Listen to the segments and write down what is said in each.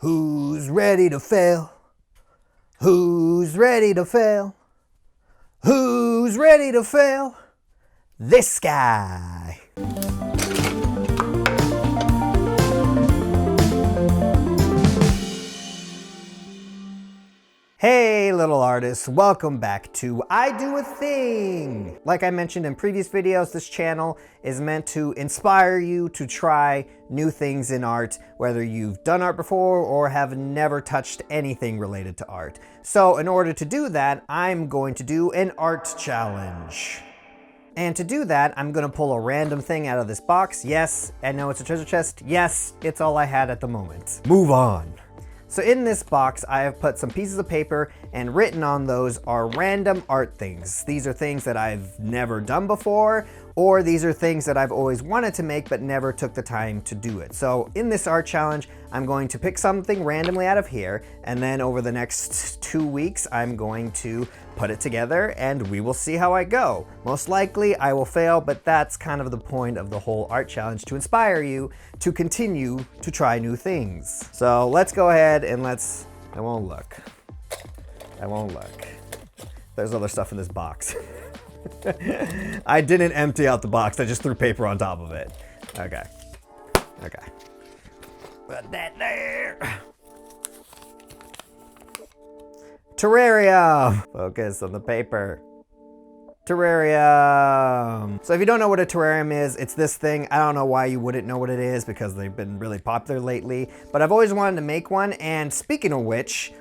Who's ready to fail? Who's ready to fail? Who's ready to fail? This guy. Hey little artists, welcome back to I Do a Thing! Like I mentioned in previous videos, this channel is meant to inspire you to try new things in art, whether you've done art before or have never touched anything related to art. So in order to do that, I'm going to do an art challenge. And to do that, I'm gonna pull a random thing out of this box. Yes, I know it's a treasure chest. Yes, it's all I had at the moment. Move on. So in this box, I have put some pieces of paper and written on those are random art things. These are things that I've never done before, or these are things that I've always wanted to make but never took the time to do it. So in this art challenge, I'm going to pick something randomly out of here, and then over the next 2 weeks, I'm going to put it together and we will see how I go. Most likely I will fail, but that's kind of the point of the whole art challenge, to inspire you to continue to try new things. So let's go ahead and I won't look. There's other stuff in this box. I didn't empty out the box, I just threw paper on top of it. Okay. Put that there. Terrarium! Focus on the paper. Terrarium! So if you don't know what a terrarium is, it's this thing. I don't know why you wouldn't know what it is because they've been really popular lately, but I've always wanted to make one, and speaking of which,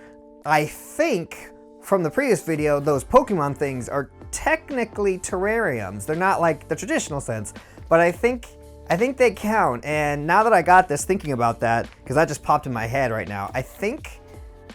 I think from the previous video, those Pokemon things are technically terrariums. They're not like the traditional sense, but I think they count. And now that I got this, thinking about that, because that just popped in my head right now, I think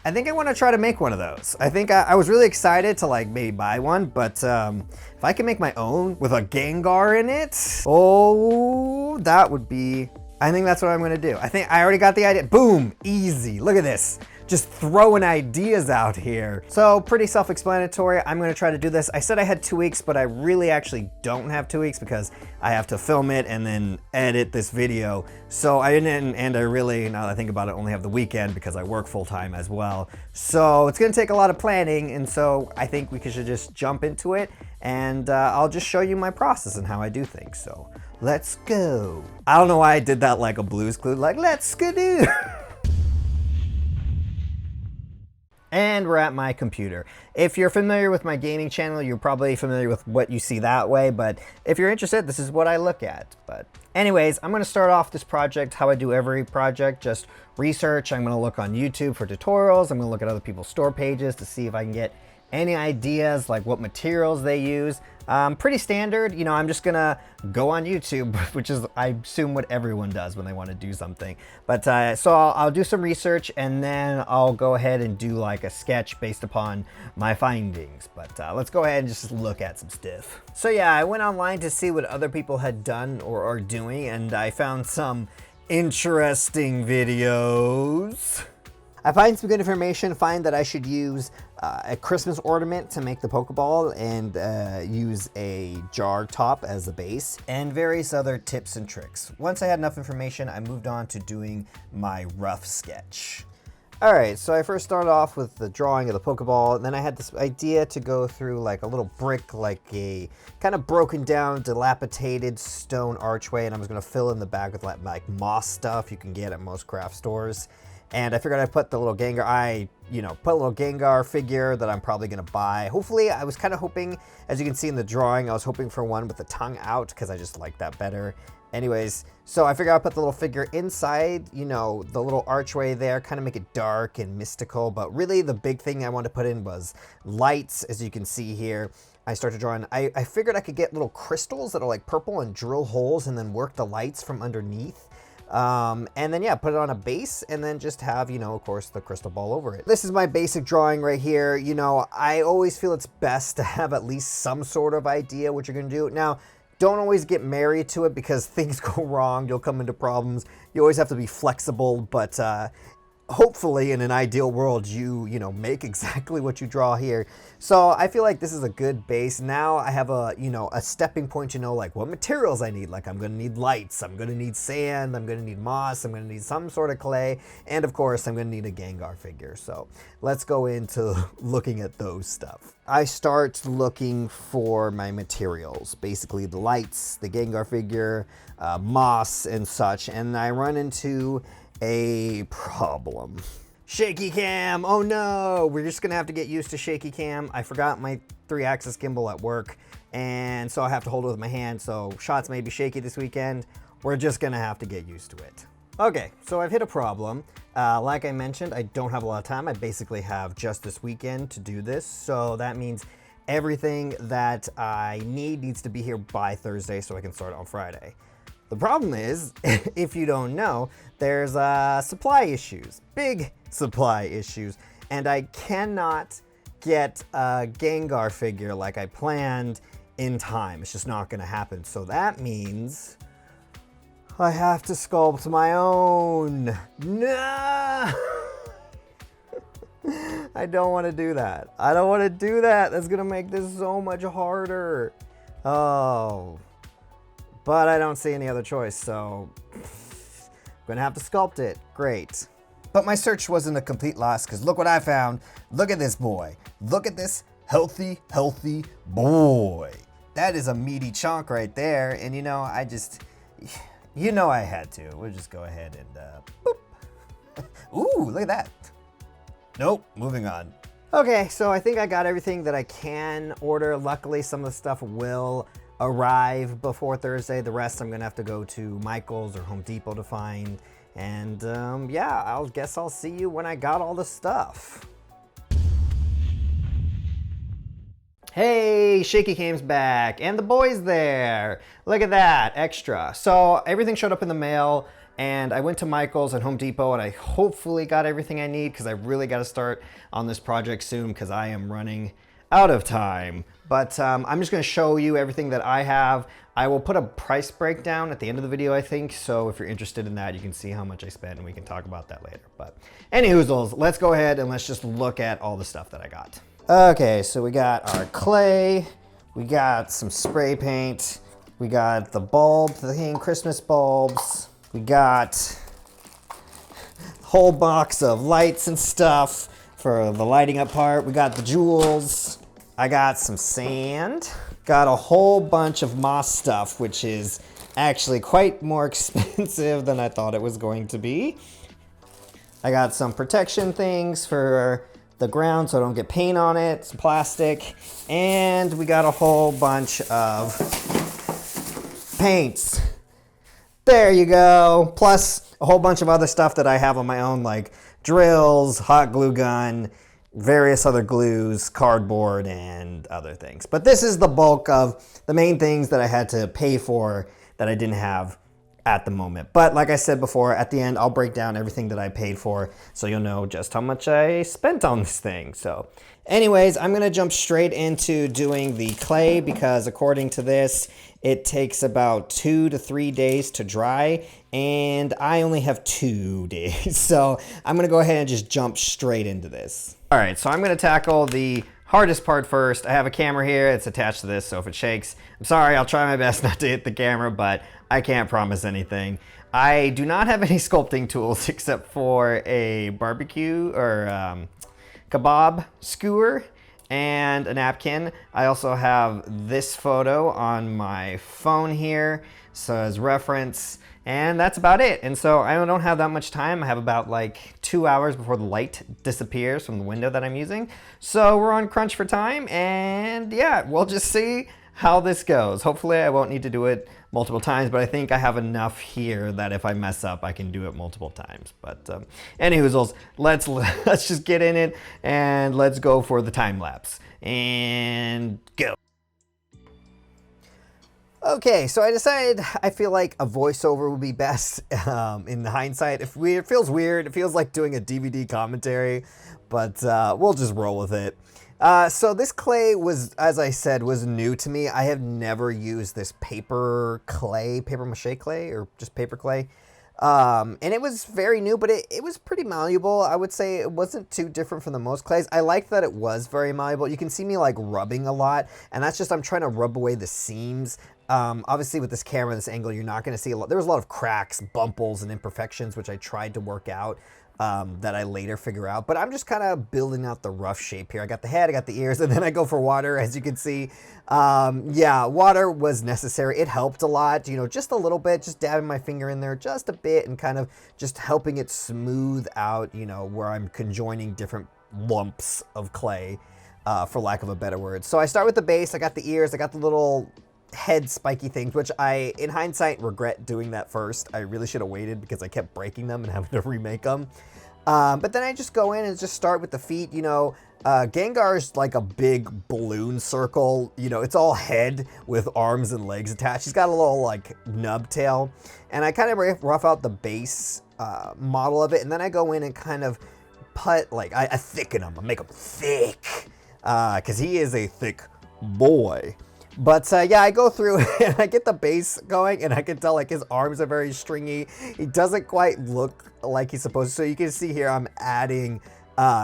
I want to try to make one of those. I think I was really excited to like maybe buy one, but if I can make my own with a Gengar in it, oh, that would be, I think that's what I'm gonna do. I think I already got the idea. Boom, easy, look at this. Just throwing ideas out here. So pretty self-explanatory. I'm gonna try to do this. I said I had 2 weeks, but I really actually don't have 2 weeks because I have to film it and then edit this video. So I didn't, and I really, now that I think about it, only have the weekend because I work full time as well. So it's gonna take a lot of planning, and so I think we should just jump into it, and I'll just show you my process and how I do things. So let's go. I don't know why I did that like a Blue's Clues, like let's skidoo. And we're at my computer. If you're familiar with my gaming channel, you're probably familiar with what you see that way, but if you're interested, this is what I look at. But anyways, I'm gonna start off this project how I do every project, just research. I'm gonna look on YouTube for tutorials. I'm gonna look at other people's store pages to see if I can get any ideas, like what materials they use. Pretty standard, you know, I'm just gonna go on YouTube, which is, I assume, what everyone does when they want to do something. But so I'll do some research, and then I'll go ahead and do like a sketch based upon my findings. But let's go ahead and just look at some stuff. So yeah, I went online to see what other people had done or are doing, and I found some interesting videos. I find some good information, find that I should use a Christmas ornament to make the Pokeball, and use a jar top as the base, and various other tips and tricks. Once I had enough information, I moved on to doing my rough sketch. Alright, so I first started off with the drawing of the Pokeball, and then I had this idea to go through like a little brick, like a kind of broken down, dilapidated stone archway, and I was going to fill in the back with like moss stuff you can get at most craft stores. And I figured I'd put the little Gengar, put a little Gengar figure that I'm probably gonna buy. Hopefully, I was kind of hoping, as you can see in the drawing, I was hoping for one with the tongue out because I just like that better. Anyways, so I figured I'd put the little figure inside, the little archway there, kind of make it dark and mystical. But really the big thing I wanted to put in was lights, as you can see here. I started drawing, I figured I could get little crystals that are like purple and drill holes and then work the lights from underneath. And then yeah, put it on a base and then just have, of course, the crystal ball over it. This is my basic drawing right here. I always feel it's best to have at least some sort of idea what you're gonna do. Now, don't always get married to it because things go wrong. You'll come into problems. You always have to be flexible, but hopefully in an ideal world, you know, make exactly what you draw here. So I feel like this is a good base. Now I have a, you know, a stepping point to know like what materials I need. Like I'm going to need lights, I'm going to need sand, I'm going to need moss, I'm going to need some sort of clay, and of course I'm going to need a Gengar figure. So let's go into looking at those stuff. I start looking for my materials, basically the lights, the Gengar figure, moss and such, and I run into a problem. Shaky Cam, oh no, we're just gonna have to get used to Shaky Cam. I forgot my 3-axis gimbal at work, and so I have to hold it with my hand, so shots may be shaky this weekend. We're just gonna have to get used to it. Okay, so I've hit a problem. Like I mentioned, I don't have a lot of time. I basically have just this weekend to do this, so that means everything that I need needs to be here by Thursday so I can start on Friday. The problem is, if you don't know, there's supply issues, big supply issues, and I cannot get a Gengar figure like I planned in time. It's just not gonna happen. So that means I have to sculpt my own. No! I don't want to do that. I don't want to do that. That's gonna make this so much harder. Oh. But I don't see any other choice, so I'm gonna have to sculpt it. Great. But my search wasn't a complete loss, because look what I found. Look at this boy. Look at this healthy boy. That is a meaty chunk right there. And you know, you know I had to. We'll just go ahead and, boop. Ooh, look at that. Nope, moving on. Okay, so I think I got everything that I can order. Luckily, some of the stuff will arrive before Thursday. The rest I'm gonna have to go to Michael's or Home Depot to find. And yeah, I'll guess I'll see you when I got all the stuff. Hey, Shaky Cam's back, and the boy's there. Look at that, extra. So everything showed up in the mail, and I went to Michael's and Home Depot, and I hopefully got everything I need, because I really got to start on this project soon, because I am running out of time. But I'm just going to show you everything that I have. I will put a price breakdown at the end of the video, I think. So if you're interested in that, you can see how much I spent, and we can talk about that later. But anyhoozles, let's go ahead and let's just look at all the stuff that I got. Okay, so we got our clay, we got some spray paint, we got the bulb thing, Christmas bulbs, we got a whole box of lights and stuff for the lighting up part, we got the jewels, I got some sand, got a whole bunch of moss stuff, which is actually quite more expensive than I thought it was going to be. I got some protection things for the ground so I don't get paint on it, some plastic, and we got a whole bunch of paints. There you go. Plus a whole bunch of other stuff that I have on my own, like drills, hot glue gun, various other glues, cardboard, and other things. But this is the bulk of the main things that I had to pay for that I didn't have at the moment. But like I said before, at the end, I'll break down everything that I paid for so you'll know just how much I spent on this thing. So anyways, I'm gonna jump straight into doing the clay, because according to this, it takes about 2 to 3 days to dry, and I only have 2 days. So I'm gonna go ahead and just jump straight into this. All right, so I'm gonna tackle the hardest part first. I have a camera here, it's attached to this, so if it shakes, I'm sorry, I'll try my best not to hit the camera, but I can't promise anything. I do not have any sculpting tools except for a barbecue or kebab skewer and a napkin. I also have this photo on my phone here, so as reference, and that's about it. And so I don't have that much time. I have about like 2 hours before the light disappears from the window that I'm using. So we're on crunch for time, and yeah, we'll just see how this goes. Hopefully I won't need to do it multiple times, but I think I have enough here that if I mess up, I can do it multiple times. But anyhoozles, let's just get in it and let's go for the time lapse and go. Okay, so I decided I feel like a voiceover would be best in hindsight. It feels weird, it feels like doing a DVD commentary, but we'll just roll with it. So this clay was, as I said, was new to me. I have never used this paper mache clay, or just paper clay. And it was very new, but it was pretty malleable. I would say it wasn't too different from the most clays. I liked that it was very malleable. You can see me like rubbing a lot, and that's just I'm trying to rub away the seams. Obviously with this camera, this angle, you're not going to see a lot. There was a lot of cracks, bumples, and imperfections, which I tried to work out. That I later figure out, but I'm just kind of building out the rough shape here. I got the head, I got the ears, and then I go for water, as you can see. Yeah, water was necessary. It helped a lot, you know, just a little bit, just dabbing my finger in there just a bit and kind of just helping it smooth out, you know, where I'm conjoining different lumps of clay, for lack of a better word. So I start with the base, I got the ears, I got the little head spiky things, which I, in hindsight, regret doing that first. I really should have waited because I kept breaking them and having to remake them. But then I just go in and just start with the feet. You know, Gengar's like a big balloon circle. You know, it's all head with arms and legs attached. He's got a little like nub tail. And I kind of rough out the base model of it. And then I go in and kind of put, like, I thicken him. I make him thick because he is a thick boy. But yeah, I go through and I get the base going, and I can tell like his arms are very stringy. He doesn't quite look like he's supposed to. So you can see here I'm adding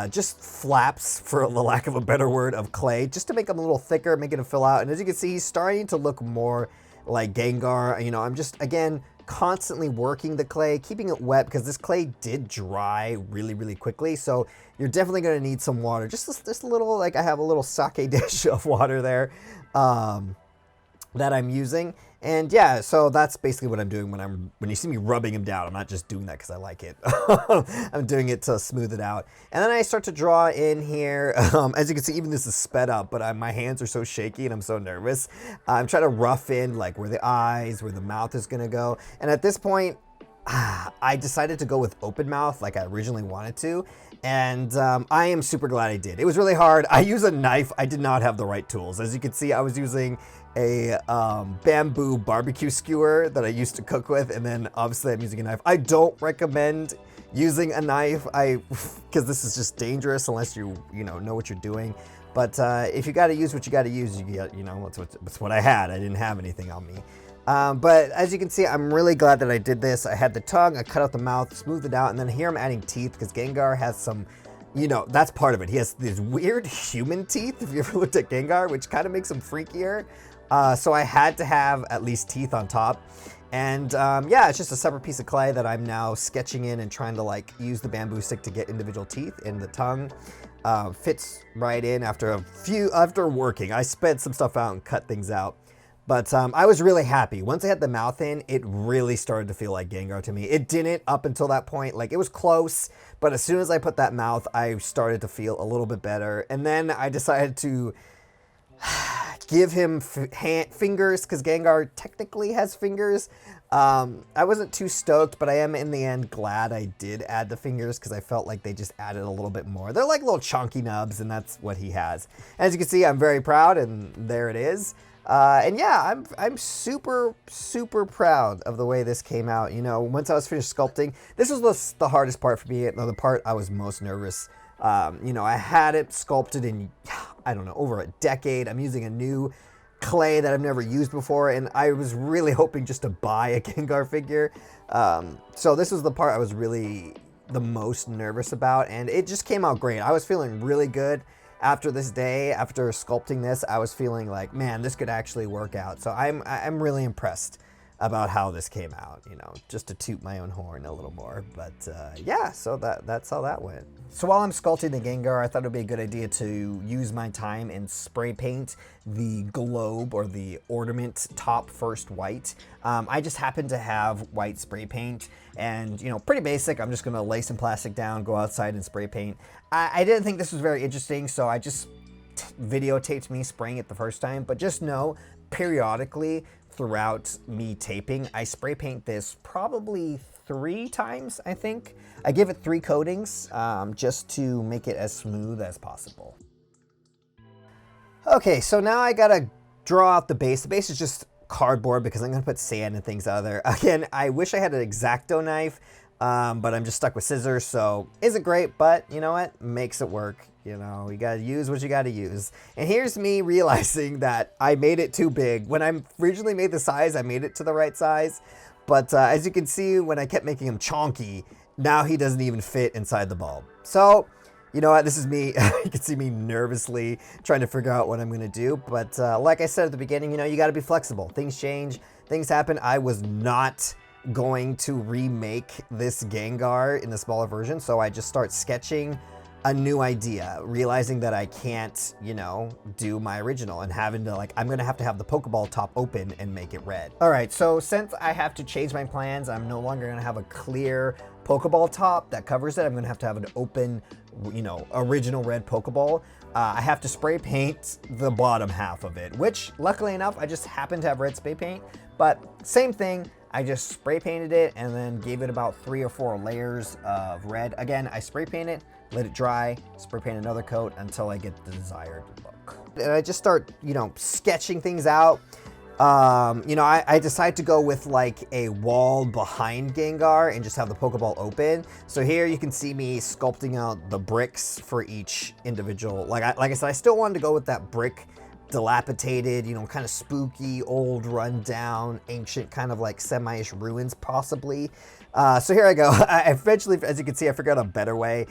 just flaps, for the lack of a better word, of clay, just to make him a little thicker, making him fill out. And as you can see, he's starting to look more like Gengar. You know, I'm just, again, constantly working the clay, keeping it wet, because this clay did dry really, really quickly. So you're definitely going to need some water. Just a little, like I have a little sake dish of water there that I'm using. And yeah, so that's basically what I'm doing when you see me rubbing him down. I'm not just doing that because I like it. I'm doing it to smooth it out. And then I start to draw in here. As you can see, even this is sped up, but my hands are so shaky and I'm so nervous. I'm trying to rough in like where the eyes, where the mouth is going to go. And at this point, I decided to go with open mouth like I originally wanted to. And I am super glad I did. It was really hard. I use a knife. I did not have the right tools. As you can see, I was using a bamboo barbecue skewer that I used to cook with, and then obviously I'm using a knife. I don't recommend using a knife because this is just dangerous unless you know what you're doing. But if you got to use what you got to use, that's what I had. I didn't have anything on me. But as you can see, I'm really glad that I did this. I had the tongue, I cut out the mouth, smoothed it out, and then here I'm adding teeth because Gengar has some, that's part of it. He has these weird human teeth, if you ever looked at Gengar, which kind of makes him freakier. So I had to have at least teeth on top. And yeah, it's just a separate piece of clay that I'm now sketching in and trying to like use the bamboo stick to get individual teeth. And the tongue fits right in after working. I sped some stuff out and cut things out. But I was really happy. Once I had the mouth in, it really started to feel like Gengar to me. It didn't up until that point. Like, it was close, but as soon as I put that mouth, I started to feel a little bit better. And then I decided to give him fingers, because Gengar technically has fingers. I wasn't too stoked, but I am in the end glad I did add the fingers, because I felt like they just added a little bit more. They're like little chunky nubs, and that's what he has. As you can see, I'm very proud, and there it is. And yeah, I'm super, super proud of the way this came out. Once I was finished sculpting, this was the hardest part for me, and the part I was most nervous. I had it sculpted in, I don't know, over a decade. I'm using a new clay that I've never used before, and I was really hoping just to buy a Gengar figure. So this was the part I was really the most nervous about, and it just came out great. I was feeling really good. After this day, after sculpting this, I was feeling like, man, this could actually work out. So I'm really impressed about how this came out, just to toot my own horn a little more. But yeah, so that's how that went. So while I'm sculpting the Gengar, I thought it would be a good idea to use my time and spray paint the globe or the ornament top first white. I just happen to have white spray paint, and pretty basic. I'm just gonna lay some plastic down, go outside and spray paint. I didn't think this was very interesting, so I just videotaped me spraying it the first time. But just know, periodically throughout me taping, I spray paint this probably 3 times, I think. I give it 3 coatings just to make it as smooth as possible. Okay, so now I gotta draw out the base. The base is just cardboard because I'm gonna put sand and things out of there. Again, I wish I had an X-Acto knife, but I'm just stuck with scissors, so isn't great, but you know what? Makes it work. You gotta use what you gotta use. And here's me realizing that I made it too big. When I originally made the size, I made it to the right size, But as you can see, when I kept making him chonky, now he doesn't even fit inside the bulb. So, you know what, this is me. You can see me nervously trying to figure out what I'm going to do. But like I said at the beginning, you know, you got to be flexible. Things change. Things happen. I was not going to remake this Gengar in the smaller version, so I just start sketching a new idea, realizing that I can't, you know, do my original and having to like, I'm gonna have to have the Pokeball top open and make it red. All right, so since I have to change my plans, I'm no longer gonna have a clear Pokeball top that covers it. I'm gonna have to have an open, you know, original red Pokeball. I have to spray paint the bottom half of it, which luckily enough, I just happen to have red spray paint, but same thing. I just spray painted it and then gave it about 3 or 4 layers of red. Again, I spray paint it, let it dry, spray paint another coat until I get the desired look. And I just start, you know, sketching things out. You know, I decided to go with like a wall behind Gengar and just have the Pokeball open. So here you can see me sculpting out the bricks for each individual. Like I said, I still wanted to go with that brick, dilapidated, you know, kind of spooky, old, run-down, ancient, kind of like semi-ish ruins, possibly. So here I go. I eventually, as you can see, I figured out a better way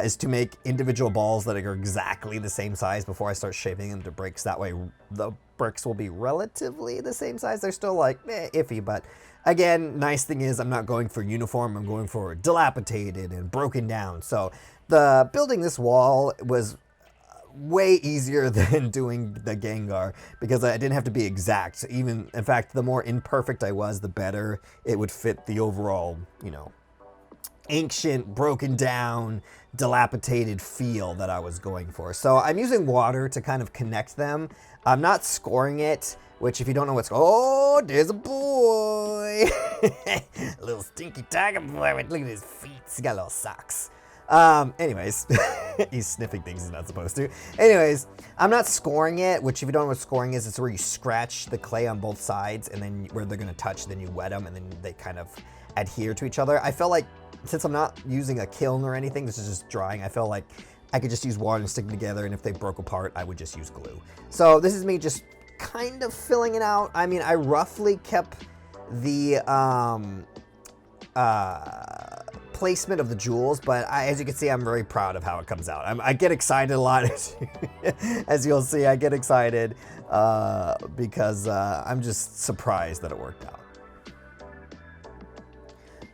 is to make individual balls that are exactly the same size before I start shaping them to bricks. That way, the bricks will be relatively the same size. They're still like iffy, but again, nice thing is I'm not going for uniform. I'm going for dilapidated and broken down. So the building this wall was way easier than doing the Gengar because I didn't have to be exact. Even, in fact, the more imperfect I was, the better it would fit the overall, you know, ancient, broken down, dilapidated feel that I was going for. So I'm using water to kind of connect them. I'm not scoring it, which if you don't know what's, oh, there's a boy. A little stinky tiger boy. Look at his feet. He's got little socks. Anyways, he's sniffing things he's not supposed to. Anyways, I'm not scoring it, which if you don't know what scoring is, it's where you scratch the clay on both sides and then where they're going to touch, then you wet them and then they kind of adhere to each other. I felt like since I'm not using a kiln or anything, this is just drying, I felt like I could just use water and stick them together, and if they broke apart, I would just use glue. So this is me just kind of filling it out. I mean, I roughly kept the, placement of the jewels, but as you can see, I'm very proud of how it comes out. I get excited a lot, as you'll see. I get excited because I'm just surprised that it worked out.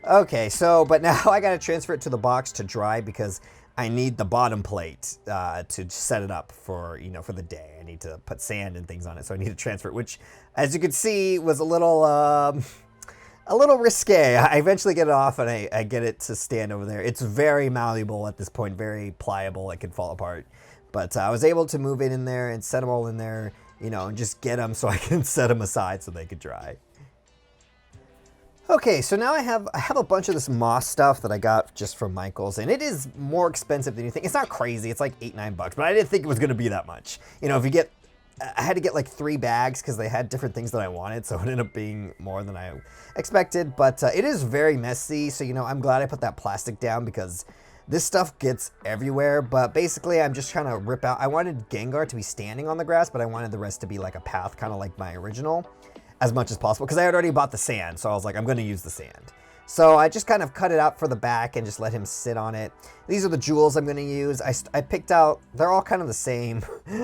Okay, so, but now I gotta transfer it to the box to dry because I need the bottom plate to set it up for, you know, for the day. I need to put sand and things on it, so I need to transfer it, which, as you can see, was a little risque. I eventually get it off and I get it to stand over there. It's very malleable at this point, very pliable. It can fall apart. But I was able to move it in there and set them all in there, you know, and just get them so I can set them aside so they could dry. Okay, so now I have a bunch of this moss stuff that I got just from Michael's, and it is more expensive than you think. It's not crazy. It's like $8, $9, but I didn't think it was going to be that much. You know, if you get, I had to get like 3 bags because they had different things that I wanted, so it ended up being more than I expected, but it is very messy, so, you know, I'm glad I put that plastic down because this stuff gets everywhere. But basically, I'm just trying to rip out, I wanted Gengar to be standing on the grass, but I wanted the rest to be like a path, kind of like my original, as much as possible, because I had already bought the sand, so I was like, I'm going to use the sand. So I just kind of cut it out for the back and just let him sit on it. These are the jewels I'm going to use. I picked out, they're all kind of the same,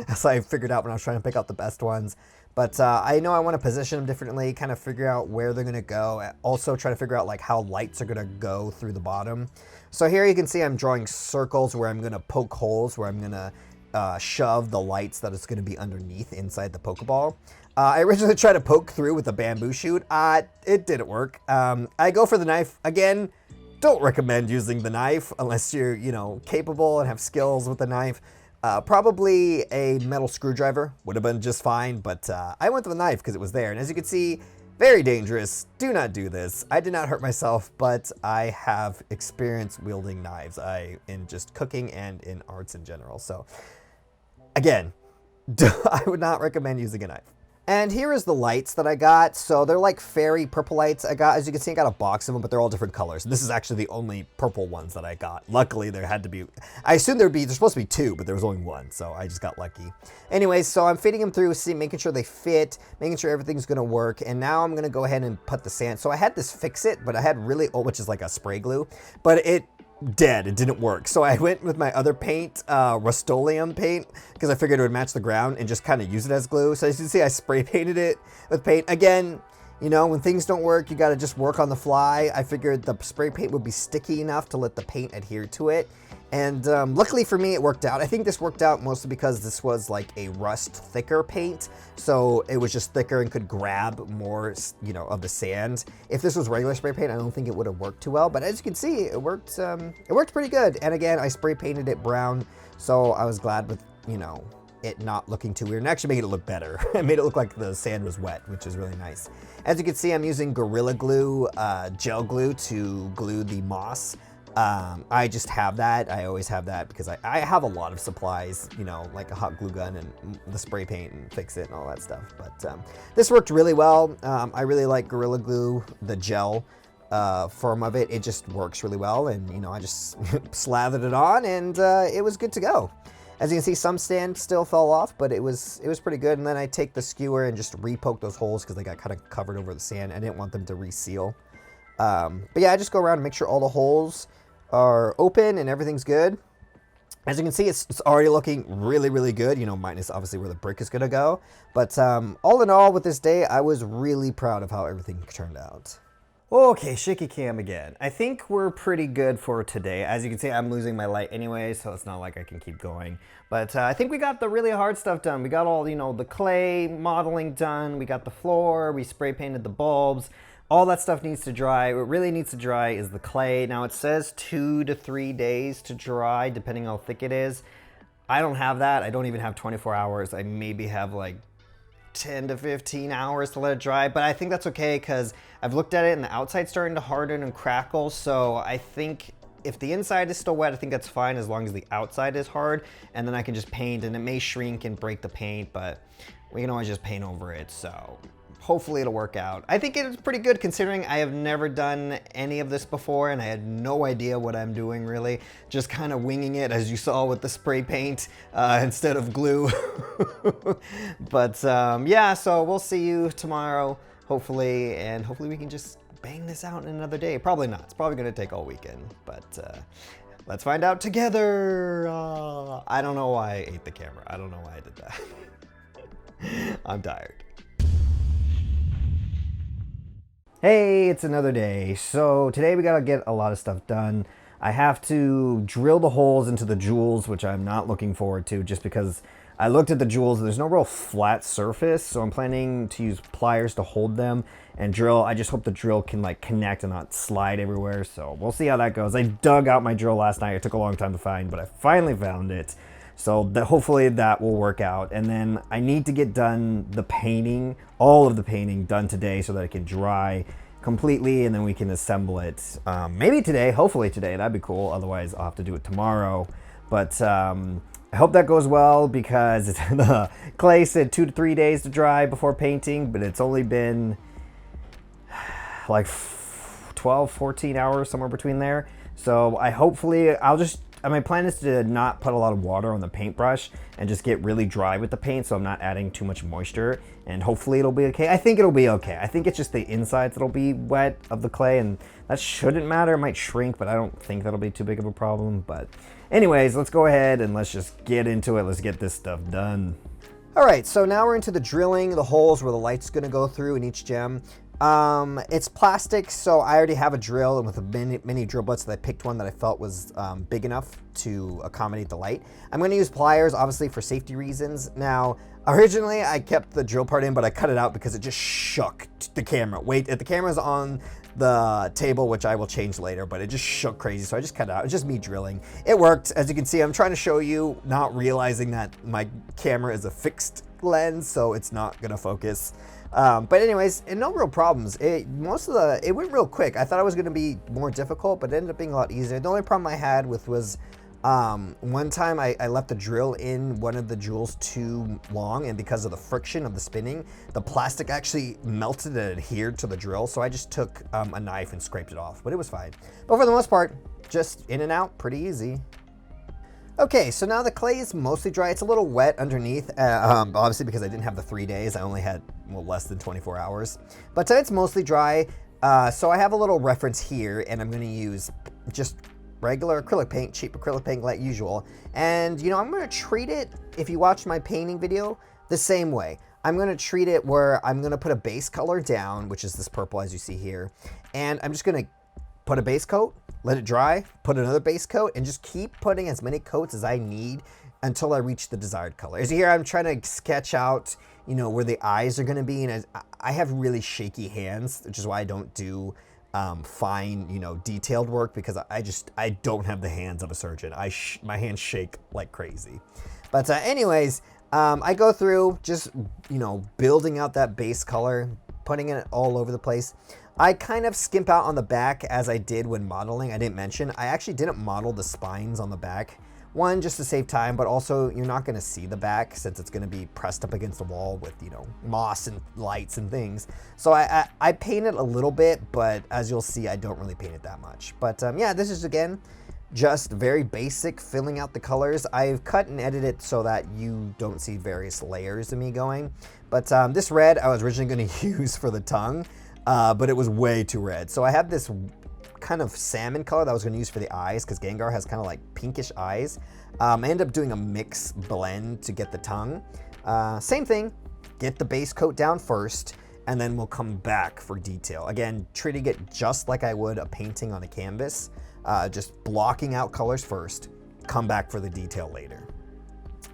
as I figured out when I was trying to pick out the best ones. But I know I want to position them differently, kind of figure out where they're going to go. Also try to figure out like how lights are going to go through the bottom. So here you can see I'm drawing circles where I'm going to poke holes, where I'm going to shove the lights that is going to be underneath inside the Pokeball. I originally tried to poke through with a bamboo shoot. It didn't work. I go for the knife. Again, don't recommend using the knife unless you're, you know, capable and have skills with the knife. Probably a metal screwdriver would have been just fine, but I went with the knife because it was there. And as you can see, very dangerous. Do not do this. I did not hurt myself, but I have experience wielding knives in just cooking and in arts in general. So again, I would not recommend using a knife. And here is the lights that I got. So they're like fairy purple lights I got. As you can see, I got a box of them, but they're all different colors. This is actually the only purple ones that I got. Luckily, there had to be, I assumed there's supposed to be 2, but there was only 1. So I just got lucky. Anyways, so I'm fitting them through, making sure they fit, making sure everything's going to work. And now I'm going to go ahead and put the sand. So I had this fix it, but I had really old, which is like a spray glue, but it didn't work. So I went with my other paint, Rust-Oleum paint, because I figured it would match the ground and just kind of use it as glue. So as you can see, I spray painted it with paint. Again, you know, when things don't work, you got to just work on the fly. I figured the spray paint would be sticky enough to let the paint adhere to it. And luckily for me, it worked out. I think this worked out mostly because this was like a rust thicker paint. So it was just thicker and could grab more, you know, of the sand. If this was regular spray paint, I don't think it would have worked too well. But as you can see, it worked pretty good. And again, I spray painted it brown. So I was glad with, you know, it not looking too weird, and actually made it look better. It made it look like the sand was wet, which is really nice. As you can see, I'm using Gorilla Glue, gel glue to glue the moss. I just have that. I always have that because I have a lot of supplies, you know, like a hot glue gun and the spray paint and fix it and all that stuff. But this worked really well. I really like Gorilla Glue, the gel form of it. It just works really well. And, you know, I just slathered it on and it was good to go. As you can see, some sand still fell off, but it was pretty good. And then I take the skewer and just re-poke those holes because they got kind of covered over the sand. I didn't want them to reseal. But yeah, I just go around and make sure all the holes are open and everything's good. As you can see, it's already looking really, really good, you know, minus obviously where the brick is going to go. But all in all, with this day, I was really proud of how everything turned out. Okay, Shaky Cam again. I think we're pretty good for today. As you can see, I'm losing my light anyway, so it's not like I can keep going. But I think we got the really hard stuff done. We got all, you know, the clay modeling done. We got the floor. We spray painted the bulbs. All that stuff needs to dry. What really needs to dry is the clay. Now it says 2 to 3 days to dry, depending how thick it is. I don't have that. I don't even have 24 hours. I maybe have like 10 to 15 hours to let it dry, but I think that's okay because I've looked at it and the outside's starting to harden and crackle. So I think if the inside is still wet, I think that's fine as long as the outside is hard, and then I can just paint, and it may shrink and break the paint, but we can always just paint over it. So hopefully it'll work out. I think it's pretty good considering I have never done any of this before and I had no idea what I'm doing really. Just kind of winging it as you saw with the spray paint instead of glue. But yeah, so we'll see you tomorrow, hopefully, and hopefully we can just bang this out in another day. Probably not. It's probably going to take all weekend, but let's find out together. I don't know why I ate the camera. I don't know why I did that. I'm tired. Hey, it's another day. So today we gotta get a lot of stuff done. I have to drill the holes into the jewels, which I'm not looking forward to just because I looked at the jewels and there's no real flat surface. So I'm planning to use pliers to hold them and drill. I just hope the drill can like connect and not slide everywhere. So we'll see how that goes. I dug out my drill last night. It took a long time to find, but I finally found it. So hopefully that will work out. And then I need to get done the painting, all of the painting done today so that it can dry completely and then we can assemble it. Maybe today, hopefully today, that'd be cool. Otherwise I'll have to do it tomorrow. But I hope that goes well because the clay said 2 to 3 days to dry before painting, but it's only been like 12, 14 hours, somewhere between there. So my plan is to not put a lot of water on the paintbrush and just get really dry with the paint so I'm not adding too much moisture, and hopefully it'll be okay. I think it'll be okay. I think it's just the insides that'll be wet of the clay, and that shouldn't matter. It might shrink, but I don't think that'll be too big of a problem. But anyways, let's go ahead and let's just get into it. Let's get this stuff done. All right, so now we're into the drilling the holes where the light's gonna go through in each gem. It's plastic, so I already have a drill, and with a mini drill bits that I picked one that I felt was big enough to accommodate the light. I'm going to use pliers, obviously, for safety reasons. Now, originally I kept the drill part in, but I cut it out because it just shook the camera. Wait, the camera's on the table, which I will change later, but it just shook crazy, so I just cut it out. It's just me drilling. It worked. As you can see, I'm trying to show you, not realizing that my camera is a fixed lens, so it's not going to focus. But anyways, no real problems. It went real quick. I thought it was going to be more difficult, but it ended up being a lot easier. The only problem I had was One time I left the drill in one of the jewels too long, and because of the friction of the spinning, the plastic actually melted and adhered to the drill, so I just took a knife and scraped it off, but it was fine. But for the most part, just in and out, pretty easy. Okay, so now the clay is mostly dry. It's a little wet underneath, obviously because I didn't have the 3 days. I only had, well, less than 24 hours. But it's mostly dry, so I have a little reference here, and I'm going to use just regular acrylic paint, cheap acrylic paint like usual. And, you know, I'm going to treat it, if you watched my painting video, the same way. I'm going to treat it where I'm going to put a base color down, which is this purple as you see here, and I'm just going to put a base coat, let it dry, put another base coat, and just keep putting as many coats as I need until I reach the desired color. As you hear, I'm trying to sketch out, you know, where the eyes are going to be, and I have really shaky hands, which is why I don't do fine, you know, detailed work, because I don't have the hands of a surgeon. My hands shake like crazy. But anyways, I go through just, you know, building out that base color, putting it all over the place. I kind of skimp out on the back as I did when modeling. I didn't mention, I actually didn't model the spines on the back. One, just to save time, but also you're not going to see the back since it's going to be pressed up against the wall with, you know, moss and lights and things. So I painted a little bit, but as you'll see, I don't really paint it that much. But yeah, this is, again, just very basic, filling out the colors. I've cut and edited so that you don't see various layers of me going. But this red I was originally going to use for the tongue, but it was way too red. So I have this kind of salmon color that I was going to use for the eyes, because Gengar has kind of like pinkish eyes. I ended up doing a mix blend to get the tongue. Same thing, get the base coat down first, and then we'll come back for detail. Again, treating it just like I would a painting on a canvas, just blocking out colors first, come back for the detail later.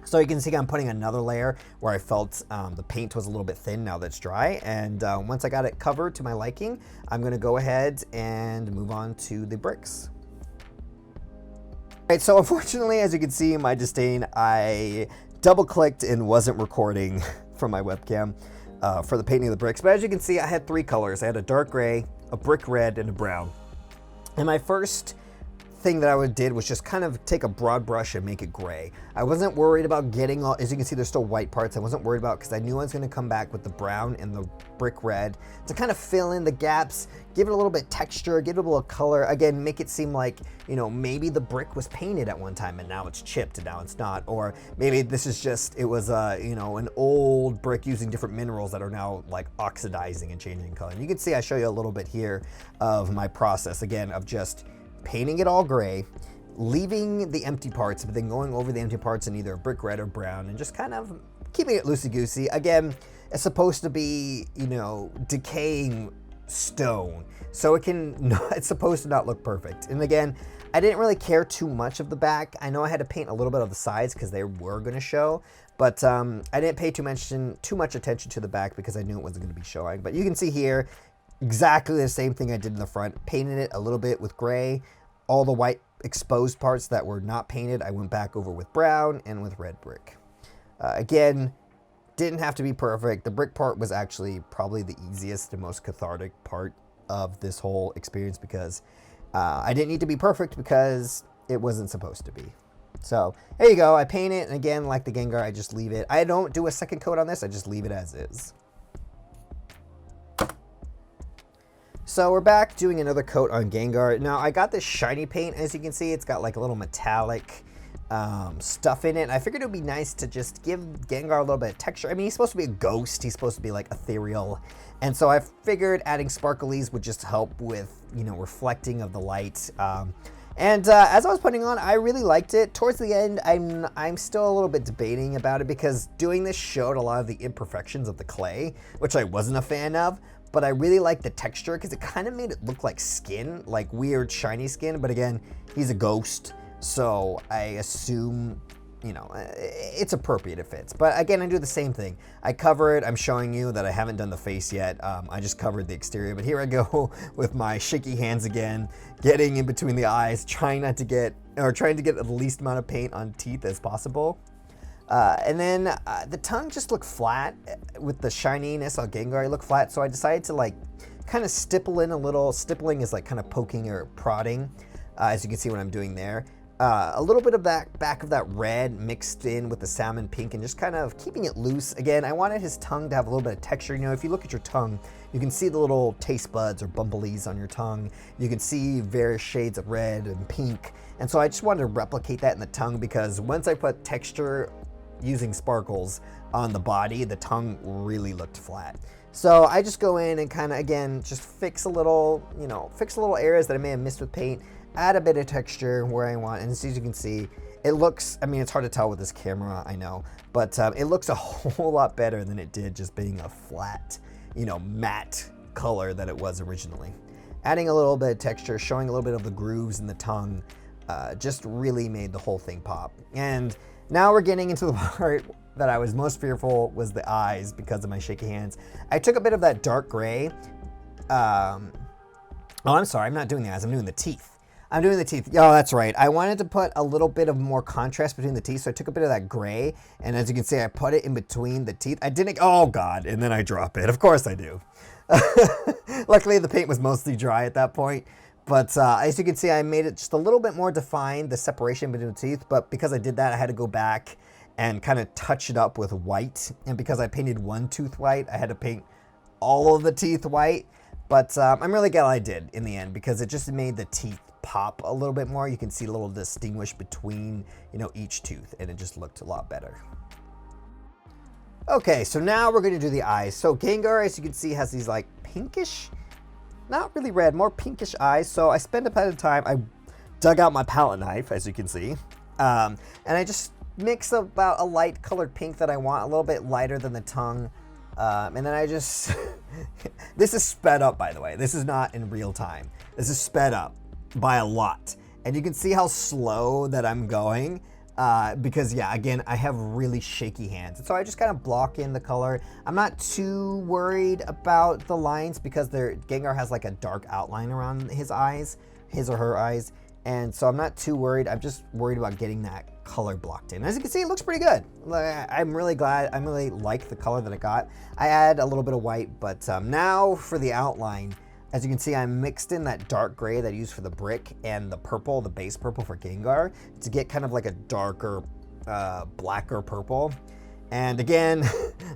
So you can see I'm putting another layer where I felt the paint was a little bit thin now that it's dry. And once I got it covered to my liking, I'm going to go ahead and move on to the bricks. All right, so unfortunately, as you can see in my disdain, I double-clicked and wasn't recording from my webcam for the painting of the bricks. But as you can see, I had 3 colors. I had a dark gray, a brick red, and a brown. And my first thing that I did was just kind of take a broad brush and make it gray. I wasn't worried about getting all, as you can see, there's still white parts. I wasn't worried about, because I knew I was going to come back with the brown and the brick red to kind of fill in the gaps, give it a little bit texture, give it a little color. Again, make it seem like, you know, maybe the brick was painted at one time and now it's chipped and now it's not. Or maybe this is just, it was you know, an old brick using different minerals that are now like oxidizing and changing color. And you can see I show you a little bit here of my process, again, of just painting it all gray, leaving the empty parts, but then going over the empty parts in either brick red or brown, and just kind of keeping it loosey-goosey. Again, it's supposed to be, you know, decaying stone, so it's supposed to not look perfect. And again, I didn't really care too much of the back. I know I had to paint a little bit of the sides because they were going to show, but I didn't pay too much attention to the back because I knew it wasn't going to be showing. But you can see here, exactly the same thing I did in the front. Painted it a little bit with gray. All the white exposed parts that were not painted, I went back over with brown and with red brick. Again, didn't have to be perfect. The brick part was actually probably the easiest and most cathartic part of this whole experience, because I didn't need to be perfect because it wasn't supposed to be. So there you go. I paint it, and again, like the Gengar, I just leave it. I don't do a second coat on this. I just leave it as is. So we're back doing another coat on Gengar. Now I got this shiny paint, as you can see. It's got like a little metallic stuff in it. And I figured it would be nice to just give Gengar a little bit of texture. I mean, he's supposed to be a ghost. He's supposed to be like ethereal. And so I figured adding sparklies would just help with, you know, reflecting of the light. As I was putting on, I really liked it. Towards the end, I'm still a little bit debating about it, because doing this showed a lot of the imperfections of the clay, which I wasn't a fan of. But I really like the texture because it kind of made it look like skin, like weird shiny skin. But again, he's a ghost, so I assume, you know, it's appropriate, it fits. But again, I do the same thing. I cover it. I'm showing you that I haven't done the face yet. I just covered the exterior. But here I go with my shaky hands again, getting in between the eyes, trying to get the least amount of paint on teeth as possible. And then the tongue just looked flat with the shininess on Gengar. It looked flat, so I decided to like kind of stipple in a little. Stippling is like kind of poking or prodding, as you can see what I'm doing there. a little bit of that back of that red mixed in with the salmon pink and just kind of keeping it loose. Again, I wanted his tongue to have a little bit of texture. You know, if you look at your tongue, you can see the little taste buds or bumblebees on your tongue. You can see various shades of red and pink. And so I just wanted to replicate that in the tongue, because once I put texture using sparkles on the body, the tongue really looked flat. So I just go in and kind of, again, just fix a little, you know, fix a little areas that I may have missed with paint, add a bit of texture where I want. And as you can see, it looks, I mean, it's hard to tell with this camera, I know, but it looks a whole lot better than it did just being a flat, you know, matte color that it was originally. Adding a little bit of texture, showing a little bit of the grooves in the tongue, just really made the whole thing pop. And now we're getting into the part that I was most fearful, was the eyes, because of my shaky hands. I took a bit of that dark gray. Oh, I'm sorry, I'm not doing the eyes, I'm doing the teeth. I'm doing the teeth. Oh, that's right. I wanted to put a little bit of more contrast between the teeth, so I took a bit of that gray, and as you can see, I put it in between the teeth. I didn't, oh God, and then I drop it. Of course I do. Luckily, the paint was mostly dry at that point. But as you can see, I made it just a little bit more defined, the separation between the teeth. But because I did that, I had to go back and kind of touch it up with white. And because I painted one tooth white, I had to paint all of the teeth white. But I'm really glad I did in the end, because it just made the teeth pop a little bit more. You can see a little distinguish between, you know, each tooth, and it just looked a lot better. Okay, so now we're going to do the eyes. So Gengar, as you can see, has these like pinkish, not really red, more pinkish eyes. So I spent a bit of time, I dug out my palette knife, as you can see, and I just mix about a light colored pink that I want, a little bit lighter than the tongue. And then I just, this is sped up, by the way. This is not in real time. This is sped up by a lot. And you can see how slow that I'm going. Because yeah, again, I have really shaky hands. And so I just kind of block in the color. I'm not too worried about the lines, because Gengar has like a dark outline around his eyes, his or her eyes. And so I'm not too worried. I'm just worried about getting that color blocked in. As you can see, it looks pretty good. I'm really glad. I really like the color that I got. I add a little bit of white, but now for the outline. As you can see, I mixed in that dark gray that I used for the brick and the purple, the base purple for Gengar, to get kind of like a darker, blacker purple. And again,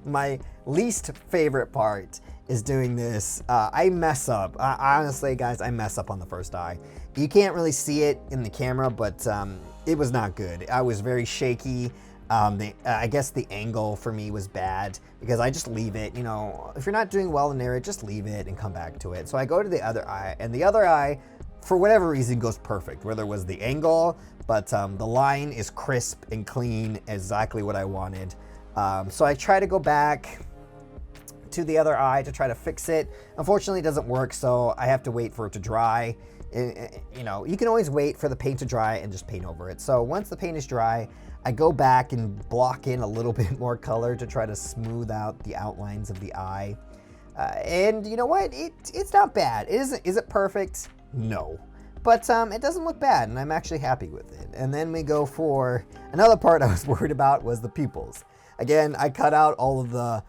my least favorite part is doing this. I mess up. Honestly, guys, I mess up on the first eye. You can't really see it in the camera, but it was not good. I was very shaky. I guess the angle for me was bad, because I just leave it, you know, if you're not doing well in there, just leave it and come back to it. So I go to the other eye, and the other eye, for whatever reason, goes perfect, whether it was the angle, but the line is crisp and clean, exactly what I wanted. So I try to go back to the other eye to try to fix it. Unfortunately, it doesn't work, so I have to wait for it to dry. You know, you can always wait for the paint to dry and just paint over it. So once the paint is dry, I go back and block in a little bit more color to try to smooth out the outlines of the eye. And you know what? It's not bad. Is it perfect? No. But it doesn't look bad, and I'm actually happy with it. And then we go for another part I was worried about, was the pupils. Again, I cut out all of the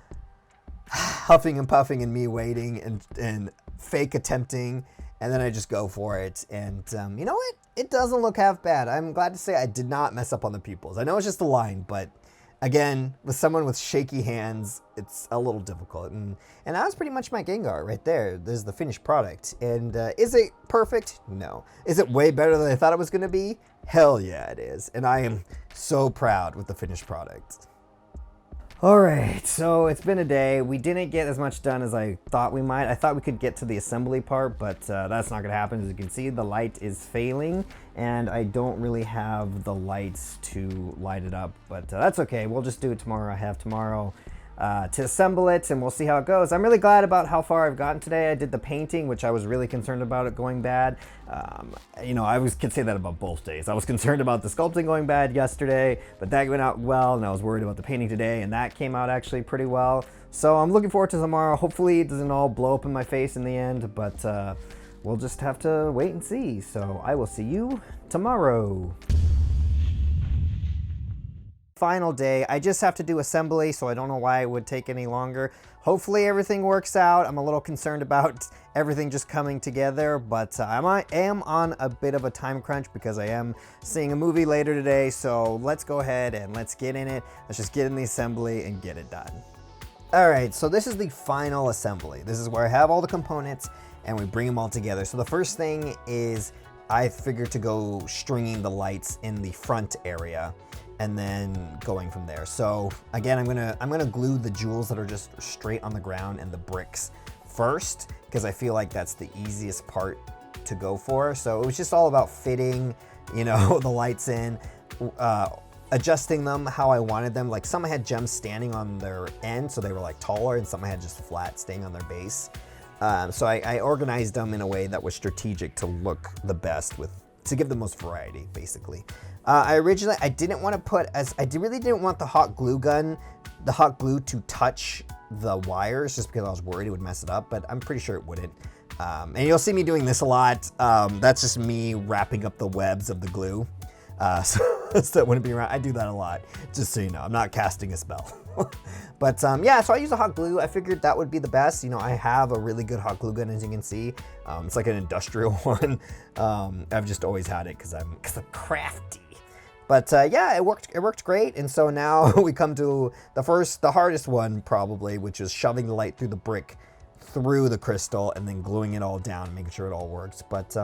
huffing and puffing and me waiting and fake attempting, and then I just go for it. And you know what? It doesn't look half bad. I'm glad to say I did not mess up on the pupils. I know it's just a line, but again, with someone with shaky hands, it's a little difficult. And that was pretty much my Gengar right there. There's the finished product. And is it perfect? No. Is it way better than I thought it was going to be? Hell yeah, it is. And I am so proud with the finished product. All right, so it's been a day. We didn't get as much done as I thought we might. I thought we could get to the assembly part, but that's not gonna happen. As you can see, the light is failing, and I don't really have the lights to light it up, but that's okay. We'll just do it tomorrow. I have tomorrow to assemble it, and we'll see how it goes. I'm really glad about how far I've gotten today. I did the painting, which I was really concerned about it going bad. You know, I could say that about both days. I was concerned about the sculpting going bad yesterday, but that went out well, and I was worried about the painting today, and that came out actually pretty well. So I'm looking forward to tomorrow. Hopefully it doesn't all blow up in my face in the end, but we'll just have to wait and see. So I will see you tomorrow. Final day. I just have to do assembly, so I don't know why it would take any longer. Hopefully everything works out. I'm a little concerned about everything just coming together, but I am on a bit of a time crunch because I am seeing a movie later today, so let's go ahead and let's get in it. Let's just get in the assembly and get it done. All right, so this is the final assembly. This is where I have all the components and we bring them all together. So the first thing is I figured to go stringing the lights in the front area and then going from there. So again, I'm gonna glue the jewels that are just straight on the ground and the bricks first, because I feel like that's the easiest part to go for. So it was just all about fitting, you know, the lights in, adjusting them how I wanted them. Like some I had gems standing on their end, so they were like taller, and some I had just flat staying on their base. So I organized them in a way that was strategic to look the best to give the most variety, basically. I didn't want to put really didn't want the hot glue to touch the wires, just because I was worried it would mess it up, but I'm pretty sure it wouldn't. And you'll see me doing this a lot. That's just me wrapping up the webs of the glue. So that wouldn't be around. I do that a lot, just so you know. I'm not casting a spell. But yeah, so I use a hot glue. I figured that would be the best. You know, I have a really good hot glue gun, as you can see. It's like an industrial one. I've just always had it because I'm crafty. But yeah, it worked great. And so now we come to the hardest one probably, which is shoving the light through the brick, through the crystal, and then gluing it all down, making sure it all works. But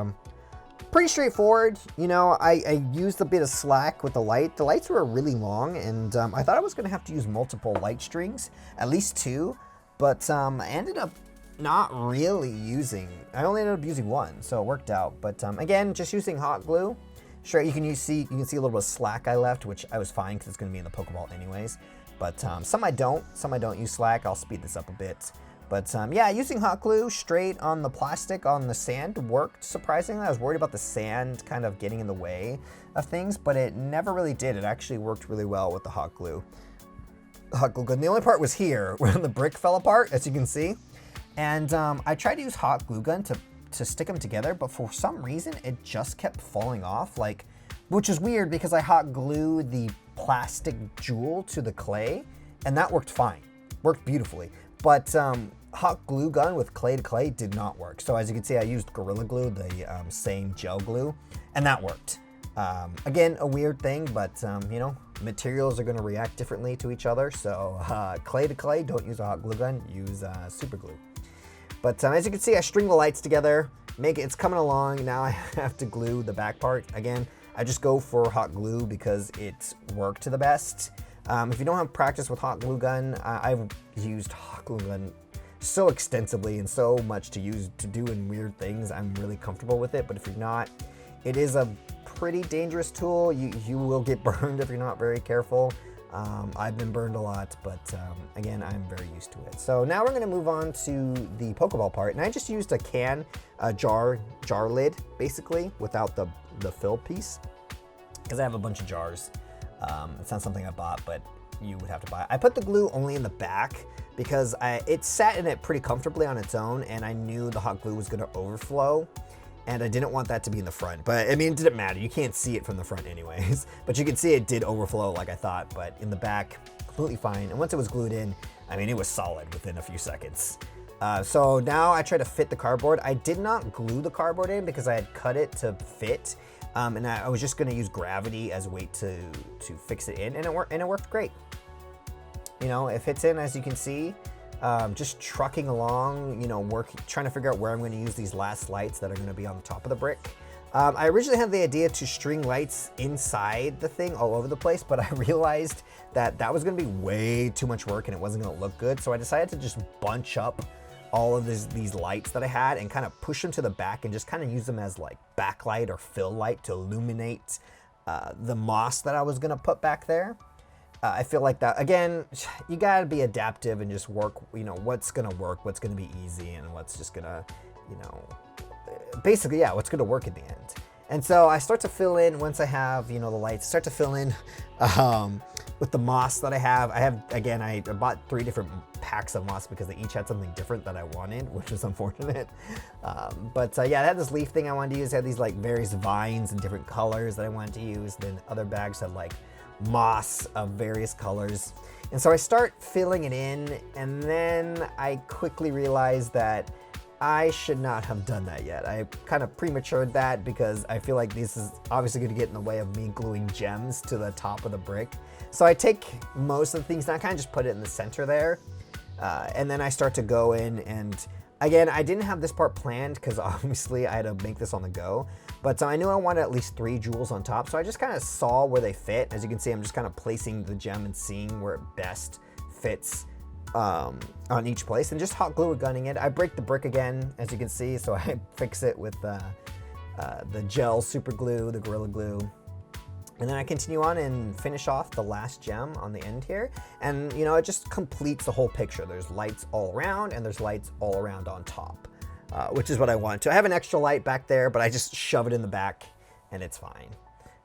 pretty straightforward. You know, I used a bit of slack with the light. The lights were really long, and I thought I was going to have to use multiple light strings, at least 2. But I ended up not really using. I only ended up using 1, so it worked out. But again, just using hot glue. Sure, you can see a little bit of slack I left, which I was fine because it's going to be in the Pokeball anyways. But some I don't use slack. I'll speed this up a bit. But yeah, using hot glue straight on the plastic on the sand worked surprisingly. I was worried about the sand kind of getting in the way of things, but it never really did. It actually worked really well with the hot glue. Hot glue gun. The only part was here when the brick fell apart, as you can see. And I tried to use hot glue gun to stick them together, but for some reason it just kept falling off, which is weird because I hot glued the plastic jewel to the clay, and that worked fine, worked beautifully. But hot glue gun with clay to clay did not work. So as you can see, I used Gorilla Glue, the same gel glue, and that worked. Again, a weird thing, but you know, materials are going to react differently to each other. So clay to clay, don't use a hot glue gun, use super glue. But as you can see, I string the lights together, it's coming along. Now I have to glue the back part. Again, I just go for hot glue because it's worked the best. If you don't have practice with hot glue gun, I've used hot glue gun so extensively and so much to do in weird things. I'm really comfortable with it, but if you're not, it is a pretty dangerous tool. You will get burned if you're not very careful. I've been burned a lot, but again, I'm very used to it. So now we're going to move on to the Pokeball part, and I just used a jar lid, basically, without the fill piece, because I have a bunch of jars. It's not something I bought, but you would have to buy. I put the glue only in the back because it sat in it pretty comfortably on its own, and I knew the hot glue was going to overflow. And I didn't want that to be in the front, but I mean, it didn't matter. You can't see it from the front anyways, but you can see it did overflow like I thought, but in the back, completely fine. And once it was glued in, I mean, it was solid within a few seconds. So now I try to fit the cardboard. I did not glue the cardboard in because I had cut it to fit, and I was just gonna use gravity as a way to fix it in, and it worked great. You know, it fits in, as you can see. Just trucking along, you know, trying to figure out where I'm going to use these last lights that are going to be on the top of the brick. I originally had the idea to string lights inside the thing all over the place, but I realized that was going to be way too much work and it wasn't going to look good. So I decided to just bunch up all of these lights that I had and kind of push them to the back and just kind of use them as like backlight or fill light to illuminate the moss that I was going to put back there. I feel like that, again, you gotta be adaptive and just work, you know, what's gonna work, what's gonna be easy, and what's just gonna, you know, basically, yeah, what's gonna work at the end. And so I start to fill in, once I have, you know, the lights, start to fill in with the moss that I have. Again, I bought 3 different packs of moss because they each had something different that I wanted, which is unfortunate. But yeah, I had this leaf thing I wanted to use. I had these like various vines and different colors that I wanted to use. Then other bags had like moss of various colors. And so I start filling it in, and then I quickly realize that I should not have done that yet. I kind of prematured that because I feel like this is obviously going to get in the way of me gluing gems to the top of the brick. So I take most of the things and I kind of just put it in the center there. And then I start to go in, and again, I didn't have this part planned because obviously I had to make this on the go. But I knew I wanted at least 3 jewels on top, so I just kind of saw where they fit. As you can see, I'm just kind of placing the gem and seeing where it best fits on each place, and just hot glue gunning it. I break the brick again, as you can see, so I fix it with the gel super glue, the Gorilla Glue. And then I continue on and finish off the last gem on the end here. And you know, it just completes the whole picture. There's lights all around, and there's lights all around on top. Which is what I want to. I have an extra light back there, but I just shove it in the back and it's fine.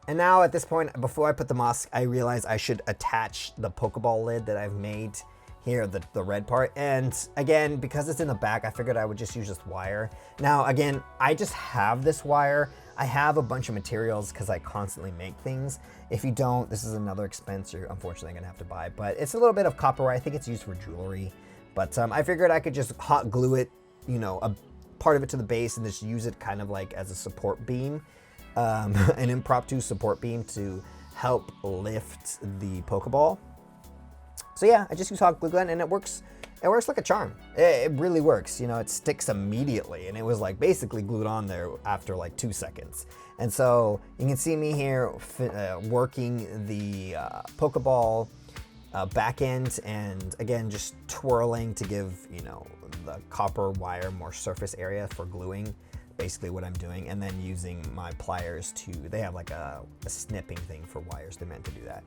And now at this point, before I put the moss, I realize I should attach the Pokeball lid that I've made here, the red part. And again, because it's in the back, I figured I would just use this wire. Now, again, I just have this wire. I have a bunch of materials because I constantly make things. If you don't, this is another expense you're unfortunately gonna have to buy, but it's a little bit of copper wire. I think it's used for jewelry, but I figured I could just hot glue it, you know, a part of it to the base and just use it kind of like as a support beam, an impromptu support beam to help lift the Pokeball. So yeah, I just use hot glue gun and it works like a charm. It really works. You know, it sticks immediately, and it was like basically glued on there after like 2 seconds. And so you can see me here working the Pokeball back end, and again, just twirling to give, you know, the copper wire more surface area for gluing, basically what I'm doing, and then using my pliers they have like a snipping thing for wires. They're meant to do that.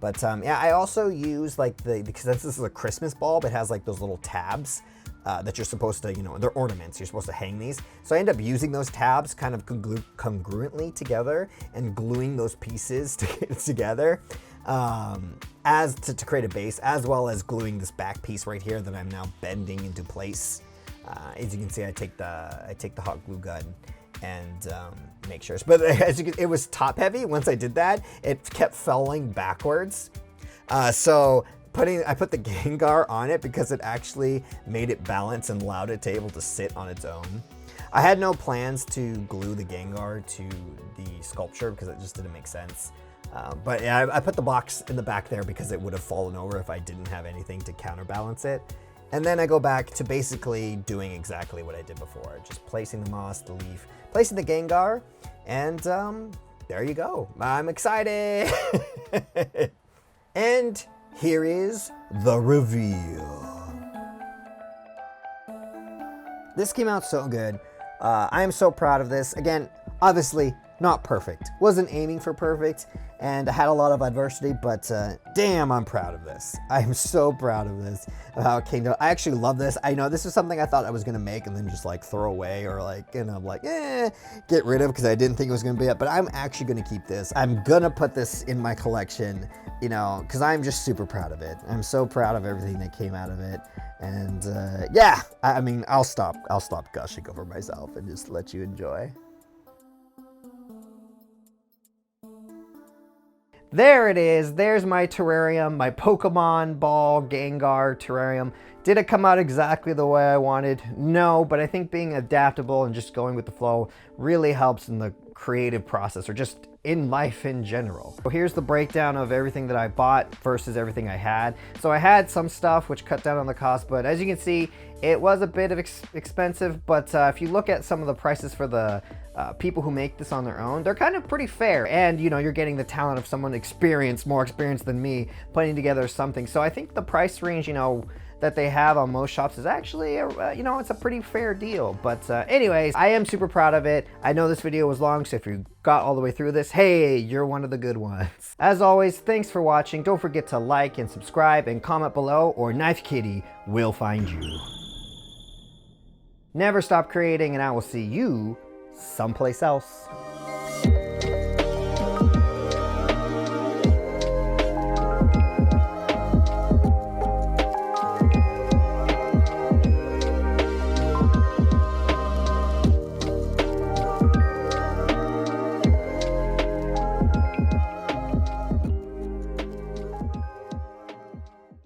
But yeah, I also use like because this is a Christmas bulb, it has like those little tabs that you're supposed to, you know, they're ornaments. You're supposed to hang these. So I end up using those tabs kind of congruently together and gluing those pieces together to create a base, as well as gluing this back piece right here that I'm now bending into place. As you can see, I take the hot glue gun and make sure. But as you can, it was top heavy. Once I did that, it kept falling backwards. So I put the Gengar on it because it actually made it balance and allowed it to able to sit on its own. I had no plans to glue the Gengar to the sculpture because it just didn't make sense. But yeah, I put the box in the back there because it would have fallen over if I didn't have anything to counterbalance it. And then I go back to basically doing exactly what I did before, just placing the moss, the leaf, placing the Gengar, and there you go. I'm excited. And here is the reveal. This came out so good. I am so proud of this. Again, obviously not perfect. Wasn't aiming for perfect, and I had a lot of adversity, but damn, I'm proud of this. I'm so proud of this, of how it came out. I actually love this. I know this is something I thought I was gonna make and then just like throw away, or like, you know, like, get rid of, because I didn't think it was gonna be it, but I'm actually gonna keep this. I'm gonna put this in my collection, you know, because I'm just super proud of it. I'm so proud of everything that came out of it. And yeah, I mean, I'll stop gushing over myself and just let you enjoy. There it is. There's my terrarium, my Pokemon Ball Gengar terrarium. Did it come out exactly the way I wanted? No, but I think being adaptable and just going with the flow really helps in the creative process, or just in life in general. So here's the breakdown of everything that I bought versus everything I had. So I had some stuff which cut down on the cost, but as you can see, it was a bit of expensive, but if you look at some of the prices for the people who make this on their own, they're kind of pretty fair. And you know, you're getting the talent of someone more experienced than me, putting together something. So I think the price range, you know, that they have on most shops is actually, you know, it's a pretty fair deal. But anyways, I am super proud of it. I know this video was long, so if you got all the way through this, hey, you're one of the good ones. As always, thanks for watching. Don't forget to like and subscribe and comment below, or Knife Kitty will find you. Never stop creating, and I will see you someplace else.